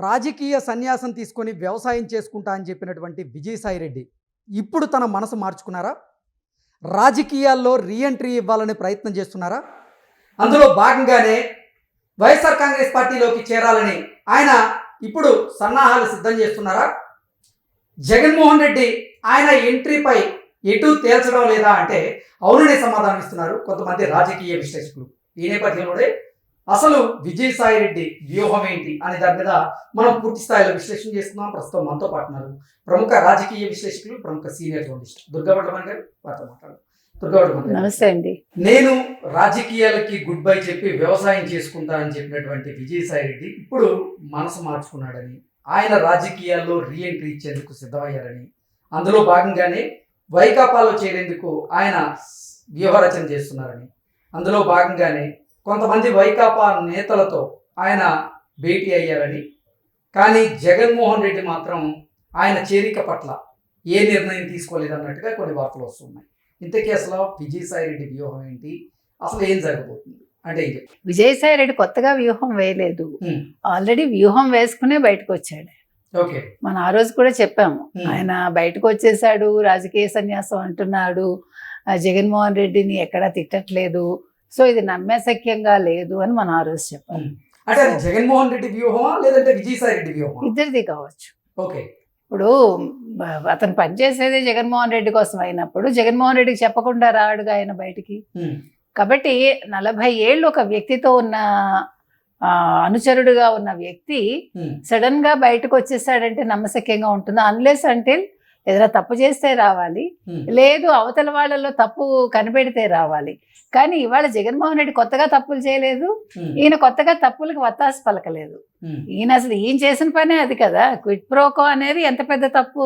రాజకీయ సన్యాసం తీసుకొని వ్యవసాయం చేసుకుంటా అని చెప్పినటువంటి విజయసాయిరెడ్డి ఇప్పుడు తన మనసు మార్చుకున్నారా? రాజకీయాల్లో రీఎంట్రీ ఇవ్వాలనే ప్రయత్నం చేస్తున్నారా? అందులో భాగంగానే వైఎస్ఆర్ కాంగ్రెస్ పార్టీలోకి చేరాలని ఆయన ఇప్పుడు సన్నాహాలు సిద్ధం చేస్తున్నారా? జగన్మోహన్ రెడ్డి ఆయన ఎంట్రీపై ఎటు తేల్చడం లేదా అంటే అవుననే సమాధానం ఇస్తున్నారు కొంతమంది రాజకీయ విశ్లేషకులు. ఈ నేపథ్యంలోనే అసలు విజయసాయిరెడ్డి వ్యూహం ఏంటి అనే దాని మీద మనం పూర్తి స్థాయిలో విశ్లేషణ చేస్తున్నాం. ప్రస్తుతం మనతో పాటున్నారు ప్రముఖ రాజకీయ విశ్లేషకులు, ప్రముఖ సీనియర్ జర్నలిస్ట్ దుర్గావడ్లమణి గారు. వారితో మాట్లాడు. దుర్గావడ్లమణి, నమస్తే అండి. నేను రాజకీయాలకి గుడ్ బై చెప్పి వ్యవసాయం చేసుకుంటా అని చెప్పినటువంటి విజయసాయిరెడ్డి ఇప్పుడు మనసు మార్చుకున్నాడని, ఆయన రాజకీయాల్లో రీఎంట్రీ ఇచ్చేందుకు సిద్ధమయ్యారని, అందులో భాగంగానే వైకాపాలో చేరేందుకు ఆయన వ్యూహరచన చేస్తున్నారని, అందులో భాగంగానే కొంతమంది వైకాపా నేతలతో ఆయన భేటీ అయ్యారని, కానీ జగన్మోహన్ రెడ్డి మాత్రం ఆయన చేరిక పట్ల ఏ నిర్ణయం తీసుకోలేదన్నట్టుగా కొన్ని వార్తలు వస్తున్నాయి. ఇంతకీ అసలు విజయసాయిరెడ్డి వ్యూహం ఏంటి, అసలు ఏం జరగబోతుంది అంటే ఇది? విజయసాయిరెడ్డి కొత్తగా వ్యూహం వేయలేదు, ఆల్రెడీ వ్యూహం వేసుకునే బయటకు వచ్చాడు. ఓకే, మనం ఆ రోజు కూడా చెప్పాము, ఆయన బయటకు వచ్చేసాడు, రాజకీయ సన్యాసం అంటున్నాడు, జగన్మోహన్ రెడ్డిని ఎక్కడా తిట్టట్లేదు, సో ఇది నమ్మశక్యంగా లేదు అని మనం ఆ రోజు చెప్పాము. అంటే అది జగన్మోహన్ రెడ్డి వ్యూహమా లేదంటే విజయసాయిరెడ్డి వ్యూహమా? ఇద్దరిది కావచ్చు. ఓకే, ఇప్పుడు అతను పనిచేసేదే జగన్మోహన్ రెడ్డి కోసం అయినప్పుడు జగన్మోహన్ రెడ్డికి చెప్పకుండా రాడుగా ఆయన బయటికి. కాబట్టి 40 ఏళ్ళు ఒక వ్యక్తితో ఉన్న అనుచరుడుగా ఉన్న వ్యక్తి సడన్ గా బయటకు వచ్చేసాడంటే నమ్మశక్యంగా ఉంటుందా? అన్లెస్ అంటే ఏదైనా తప్పు చేస్తే రావాలి, లేదు అవతల వాళ్ళలో తప్పు కనిపెడితే రావాలి. కానీ ఇవాళ జగన్మోహన్ రెడ్డి కొత్తగా తప్పులు చేయలేదు, ఈయన కొత్తగా తప్పులకు వత్తాసు పలకలేదు. ఈయన అసలు ఈయన చేసిన పనే అది కదా. క్విట్ ప్రోకో అనేది ఎంత పెద్ద తప్పు,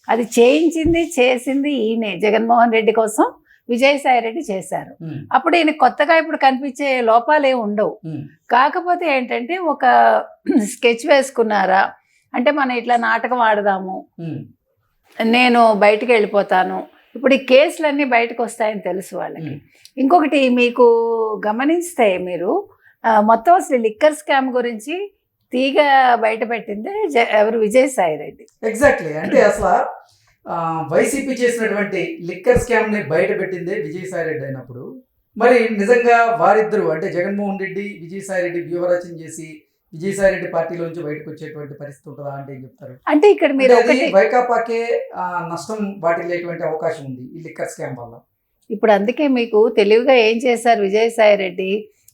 అది చేసింది ఈయనే. జగన్మోహన్ రెడ్డి కోసం విజయసాయిరెడ్డి చేశారు. అప్పుడు ఈయన కొత్తగా ఇప్పుడు కనిపించే లోపాలు ఏమి ఉండవు. కాకపోతే ఏంటంటే ఒక స్కెచ్ వేసుకున్నారా అంటే మనం ఇట్లా నాటకం ఆడదాము, నేను బయటకు వెళ్ళిపోతాను, ఇప్పుడు ఈ కేసులన్నీ బయటకు వస్తాయని తెలుసు వాళ్ళకి. ఇంకొకటి మీకు గమనిస్తే మీరు మొత్తం అసలు లిక్కర్ స్కామ్ గురించి తీగ బయట పెట్టిందే ఎవరు? విజయసాయిరెడ్డి. ఎగ్జాక్ట్లీ. అంటే అసలు వైసీపీ చేసినటువంటి లిక్కర్ స్కామ్ ని బయట పెట్టిందే విజయసాయిరెడ్డి అయినప్పుడు మరి నిజంగా వారిద్దరూ అంటే జగన్మోహన్ రెడ్డి విజయసాయిరెడ్డి వ్యూహరచన చేసి విజయసాయిరెడ్డి పార్టీలోంచి బయటకు వచ్చేటువంటి పరిస్థితి ఉంటుందా అంటే ఏం చెప్తారు? అంటే ఇక్కడ మీరు వైకాపాకే నష్టం వాటిల్లేటువంటి అవకాశం ఉంది ఈ లిక్కర్ స్కామ్ వల్ల. ఇప్పుడు అందుకే మీకు తెలివిగా ఏం చేశారు విజయసాయిరెడ్డి,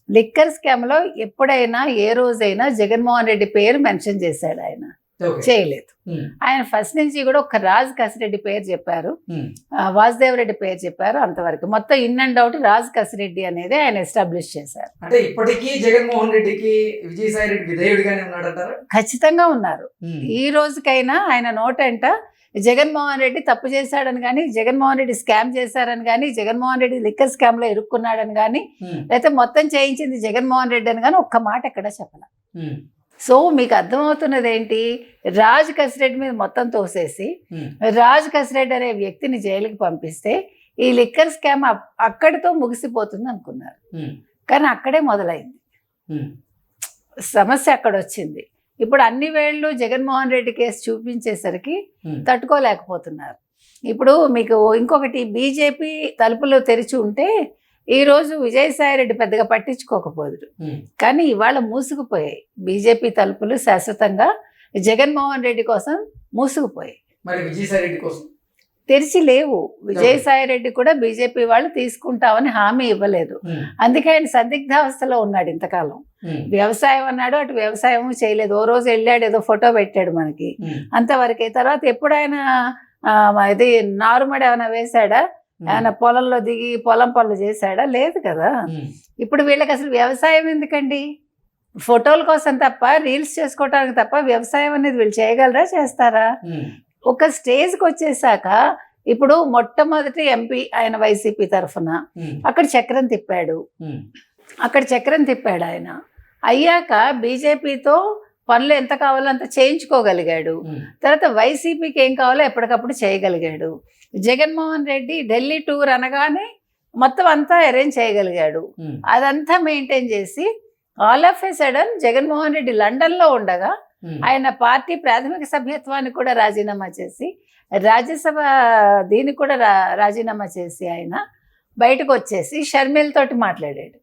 లిక్కర్ స్కామ్ లో ఎప్పుడైనా ఏ రోజైనా జగన్మోహన్ రెడ్డి పేరు మెన్షన్ చేశాడు? ఆయన చేయలేదు. ఆయన ఫస్ట్ నుంచి కూడా ఒక రాజ్ కసిరెడ్డి పేరు చెప్పారు, వాసుదేవ్ రెడ్డి పేరు చెప్పారు, అంతవరకు. మొత్తం in and out Raj Kasireddy అనేది ఆయన ఎస్టాబ్లిష్ చేశారు. అంటే ఇప్పటికీ జగన్మోహన్ రెడ్డికి విజయసాయిరెడ్డి విధేయుడిగానే ఉన్నాడంటారా? ఖచ్చితంగా ఉన్నారు. ఈ రోజుకైనా ఆయన నోటంట జగన్మోహన్ రెడ్డి తప్పు చేశాడని కానీ, జగన్మోహన్ రెడ్డి స్కామ్ చేశారని కానీ, జగన్మోహన్ రెడ్డి లిక్కర్ స్కామ్ లో ఇరుక్కున్నాడని కానీ, లేకపోతే మొత్తం చేయించింది జగన్మోహన్ రెడ్డి అని కానీ ఒక్క మాట ఎక్కడ చెప్పాల. సో మీకు అర్థమవుతున్నది ఏంటి, రాజ్ కసిరెడ్డి మీద మొత్తం తోసేసి రాజ్ కసిరెడ్డి అనే వ్యక్తిని జైలుకి పంపిస్తే ఈ లిక్కర్ స్కామ్ అక్కడితో ముగిసిపోతుంది అనుకున్నారు. కానీ అక్కడే మొదలైంది సమస్య, అక్కడ వచ్చింది. ఇప్పుడు అన్ని వేళ్ళు జగన్మోహన్ రెడ్డి కేసు చూపించేసరికి తట్టుకోలేకపోతున్నారు. ఇప్పుడు మీకు ఇంకొకటి, బీజేపీ తలుపులు తెరిచి ఉంటే ఈరోజు విజయసాయిరెడ్డి పెద్దగా పట్టించుకోకపోదురు, కానీ ఇవాళ మూసుకుపోయాయి బీజేపీ తలుపులు. శాశ్వతంగా జగన్మోహన్ రెడ్డి కోసం మూసుకుపోయాయి, మరి విజయసాయిరెడ్డి కోసం తెరిచి లేవు. విజయసాయిరెడ్డి కూడా బీజేపీ వాళ్ళు తీసుకుంటామని హామీ ఇవ్వలేదు, అందుకే ఆయన సందిగ్ధావస్థలో ఉన్నాడు ఇంతకాలం. వ్యవసాయం అన్నాడు, అటు వ్యవసాయం చేయలేదు. ఓ రోజు వెళ్ళాడు, ఏదో ఫోటో పెట్టాడు మనకి, అంతవరకే. తర్వాత ఎప్పుడు ఆయన ఇది నారుమడి ఏమైనా వేశాడా, ఆయన పొలంలో దిగి పొలం పనులు చేశాడా? లేదు కదా. ఇప్పుడు వీళ్ళకి అసలు వ్యవసాయం ఎందుకండి? ఫోటోల కోసం తప్ప, రీల్స్ చేసుకోవటానికి తప్ప వ్యవసాయం అనేది వీళ్ళు చేయగలరా, చేస్తారా? ఒక స్టేజ్కి వచ్చేసాక ఇప్పుడు మొట్టమొదటి ఎంపీ ఆయన వైసీపీ తరఫున అక్కడ చక్రం తిప్పాడు ఆయన. అయ్యాక బీజేపీతో పనులు ఎంత కావాలో అంత చేయించుకోగలిగాడు. తర్వాత వైసీపీకి ఏం కావాలో ఎప్పటికప్పుడు చేయగలిగాడు. జగన్మోహన్ రెడ్డి ఢిల్లీ టూర్ అనగానే మొత్తం అంతా అరేంజ్ చేయగలిగాడు. అదంతా మెయింటైన్ చేసి all of A sudden Jaganmohan Reddy లండన్లో ఉండగా ఆయన పార్టీ ప్రాథమిక సభ్యత్వాన్ని కూడా రాజీనామా చేసి రాజ్యసభ దీన్ని కూడా రాజీనామా చేసి ఆయన బయటకు వచ్చేసి షర్మిలతోటి మాట్లాడాడు.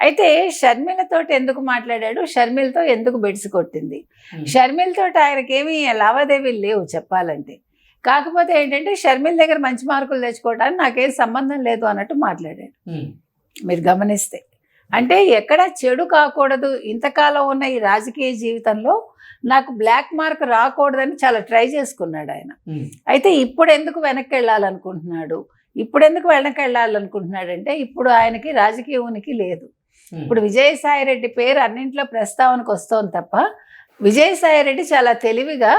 అయితే షర్మిలతోటి ఎందుకు మాట్లాడాడు, షర్మిలతో ఎందుకు బెడిసి కొట్టింది, షర్మిలతోటి ఆయనకేమీ లావాదేవీలు లేవు చెప్పాలంటే. కాకపోతే ఏంటంటే షర్మిల దగ్గర మంచి మార్కులు తెచ్చుకోవడానికి నాకేం సంబంధం లేదు అన్నట్టు మాట్లాడాడు. మీరు గమనిస్తే అంటే ఎక్కడ చెడు కాకూడదు, ఇంతకాలం ఉన్న ఈ రాజకీయ జీవితంలో నాకు బ్లాక్ మార్క్ రాకూడదని చాలా ట్రై చేసుకున్నాడు ఆయన. అయితే ఇప్పుడు ఎందుకు వెనక్కి వెళ్ళాలనుకుంటున్నాడు, ఇప్పుడు ఎందుకు వెనక్కి వెళ్ళాలనుకుంటున్నాడంటే ఇప్పుడు ఆయనకి రాజకీయ ఉనికి లేదు. ఇప్పుడు విజయసాయిరెడ్డి పేరు అన్నింట్లో ప్రస్తావనకు వస్తోంది తప్ప విజయసాయిరెడ్డి చాలా తెలివిగా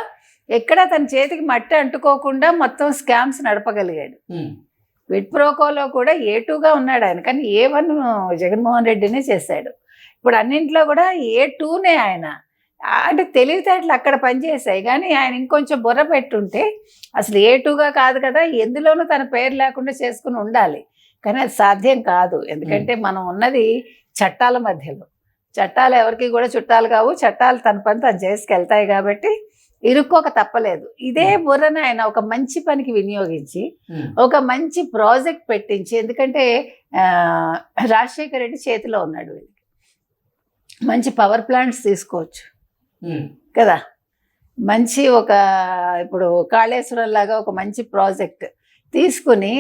ఎక్కడ తన చేతికి మట్టి అంటుకోకుండా మొత్తం స్కామ్స్ నడపగలిగాడు. క్విడ్ ప్రోకోలో కూడా A2గా ఉన్నాడు ఆయన, కానీ A1 జగన్మోహన్ రెడ్డినే చేశాడు. ఇప్పుడు అన్నింట్లో కూడా A2నే ఆయన. అంటే తెలివితేటలు అక్కడ పనిచేసాయి, కానీ ఆయన ఇంకొంచెం బుర్ర పెట్టుంటే అసలు A2గా కాదు కదా, ఎందులోనూ తన పేరు లేకుండా చేసుకుని ఉండాలి. కానీ అది సాధ్యం కాదు, ఎందుకంటే మనం ఉన్నది చట్టాల మధ్యలో. చట్టాలు ఎవరికి కూడా చుట్టాలు కావు, చట్టాలు తన పని తను చేసుకెళ్తాయి కాబట్టి ఇరుక్కోక తప్పలేదు. ఇదే బుర్రను ఆయన ఒక మంచి పనికి వినియోగించి ఒక మంచి ప్రాజెక్ట్ పెట్టించి, ఎందుకంటే రాజశేఖర రెడ్డి చేతిలో ఉన్నాడు, వీళ్ళకి మంచి పవర్ ప్లాంట్స్ తీసుకోవచ్చు కదా, మంచి ఒక ఇప్పుడు కాళేశ్వరం లాగా ఒక మంచి ప్రాజెక్ట్ తీసుకుని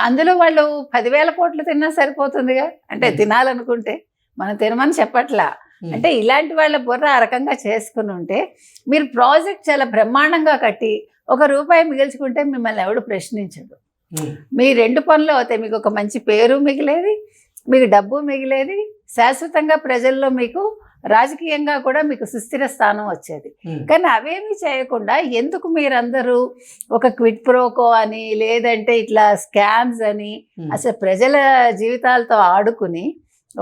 అందులో వాళ్ళు 10,000 కోట్లు తిన్నా సరిపోతుందిగా. అంటే తినాలనుకుంటే మనం తినమని చెప్పట్లా, అంటే ఇలాంటి వాళ్ళ బుర్ర ఆ రకంగా చేసుకుని ఉంటే మీరు ప్రాజెక్ట్ చాలా బ్రహ్మాండంగా కట్టి ₹1 మిగిల్చుకుంటే మిమ్మల్ని ఎవడు ప్రశ్నించదు. మీ 2 పనులు అవుతాయి, మీకు ఒక మంచి పేరు మిగిలేది, మీకు డబ్బు మిగిలేది, శాశ్వతంగా ప్రజల్లో మీకు రాజకీయంగా కూడా మీకు సుస్థిర స్థానం వచ్చేది. కానీ అవేమీ చేయకుండా ఎందుకు మీరందరూ ఒక క్విడ్ ప్రోకో అని లేదంటే ఇట్లా స్కామ్స్ అని అసలు ప్రజల జీవితాలతో ఆడుకుని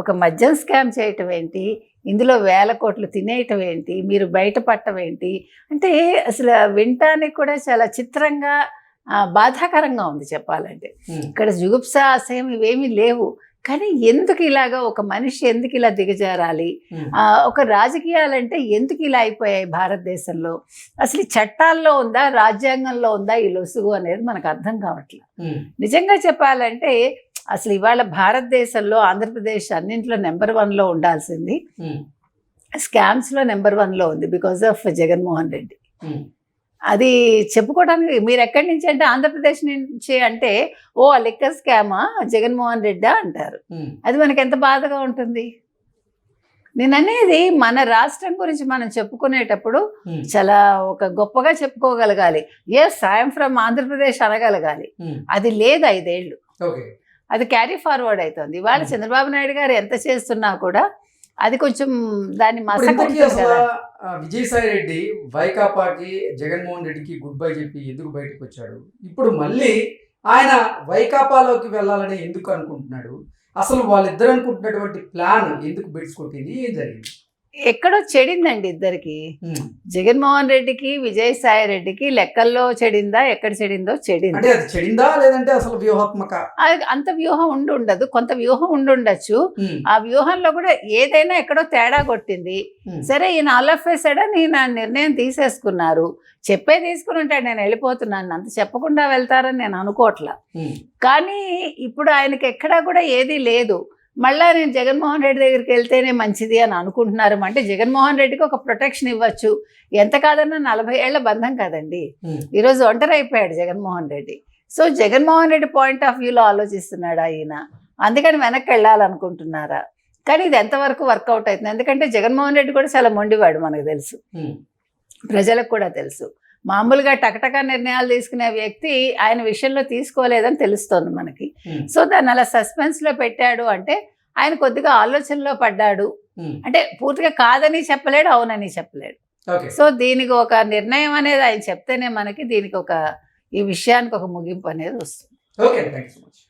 ఒక మద్యం స్కామ్ చేయటం ఏంటి, ఇందులో 1000 కోట్లు తినేయటం ఏంటి, మీరు బయటపడటం ఏంటి అంటే అసలు వినటానికి కూడా చాలా చిత్రంగా బాధాకరంగా ఉంది చెప్పాలంటే. ఇక్కడ జుగుప్స అసహ్యం ఇవేమీ లేవు, కానీ ఎందుకు ఇలాగా ఒక మనిషి ఎందుకు ఇలా దిగజారాలి, ఒక రాజకీయాలంటే ఎందుకు ఇలా అయిపోయాయి భారతదేశంలో, అసలు చట్టాల్లో ఉందా రాజ్యాంగంలో ఉందా ఈ లొసుగు అనేది మనకు అర్థం కావట్లేదు. నిజంగా చెప్పాలంటే అసలు ఇవాళ భారతదేశంలో ఆంధ్రప్రదేశ్ అన్నింటిలో నెంబర్ 1లో ఉండాల్సింది, స్కామ్స్లో నెంబర్ 1లో ఉంది బికాజ్ ఆఫ్ జగన్మోహన్ రెడ్డి. అది చెప్పుకోవడానికి మీరు ఎక్కడి నుంచి అంటే ఆంధ్రప్రదేశ్ నుంచి అంటే ఓ లిక్కర్ స్కామా జగన్మోహన్ రెడ్డా అంటారు. అది మనకి ఎంత బాధగా ఉంటుంది. నేను అనేది మన రాష్ట్రం గురించి మనం చెప్పుకునేటప్పుడు చాలా ఒక గొప్పగా చెప్పుకోగలగాలి. Yes I'm from Andhra Pradesh అనగలగాలి. అది లేదు 5 ఏళ్ళు, అది క్యారీ ఫార్వర్డ్ అవుతుంది. ఇవాళ చంద్రబాబు నాయుడు గారు ఎంత చేస్తున్నా కూడా అది కొంచెం దాన్ని విజయసాయి రెడ్డి వైకాపాకి జగన్మోహన్ రెడ్డికి గుడ్ బై చెప్పి ఎందుకు బయటకు వచ్చాడు, ఇప్పుడు మళ్ళీ ఆయన వైకాపాలోకి వెళ్ళాలని ఎందుకు అనుకుంటున్నాడు, అసలు వాళ్ళిద్దరు అనుకుంటున్నటువంటి ప్లాన్ ఎందుకు బెడ్స్ కొట్టింది, ఏం జరిగింది? ఎక్కడో చెడిందండి ఇద్దరికి. జగన్మోహన్ రెడ్డికి విజయసాయి రెడ్డికి లెక్కల్లో చెడిందా, ఎక్కడ చెడిందో చెడింది. చెడిందా లేదంటే అసలు వ్యూహాత్మక అంత వ్యూహం ఉండదు, కొంత వ్యూహం ఉండొచ్చు. ఆ వ్యూహంలో కూడా ఏదైనా ఎక్కడో తేడా కొట్టింది. సరే ఈయన ఆల్ ఆఫ్ ఏ సడన్ ఈయన నిర్ణయం తీసేసుకున్నారు. చెప్పే తీసుకుని ఉంటాడు నేను వెళ్ళిపోతున్నాను, అంత చెప్పకుండా వెళ్తారని నేను అనుకోవట్లా. కానీ ఇప్పుడు ఆయనకి ఎక్కడా కూడా ఏదీ లేదు. మళ్ళీ నేను జగన్మోహన్ రెడ్డి దగ్గరికి వెళ్తేనే మంచిది అని అనుకుంటున్నారు. అంటే జగన్మోహన్ రెడ్డికి ఒక ప్రొటెక్షన్ ఇవ్వచ్చు, ఎంత కాదన్నా 40 ఏళ్ల బంధం కదండి. ఈరోజు ఒంటరి అయిపోయాడు Jaganmohan Reddy. So Jaganmohan Reddy point of వ్యూలో ఆలోచిస్తున్నాడా ఈయన, అందుకని వెనక్కి వెళ్ళాలనుకుంటున్నారా? కానీ ఇది ఎంతవరకు వర్కౌట్ అవుతుంది, ఎందుకంటే జగన్మోహన్ రెడ్డి కూడా చాలా మొండివాడు, మనకు తెలుసు, ప్రజలకు కూడా తెలుసు. మామూలుగా టకటక నిర్ణయాలు తీసుకునే వ్యక్తి ఆయన విషయంలో తీసుకోలేదని తెలుస్తోంది మనకి. సో దాన్ని అలా సస్పెన్స్లో పెట్టాడు అంటే ఆయన కొద్దిగా ఆలోచనలో పడ్డాడు. అంటే పూర్తిగా కాదని చెప్పలేడు, అవునని చెప్పలేడు. సో దీనికి ఒక నిర్ణయం అనేది ఆయన చెప్తేనే మనకి దీనికి ఈ విషయానికి ఒక ముగింపు అనేది వస్తుంది. Okay, thank you so much.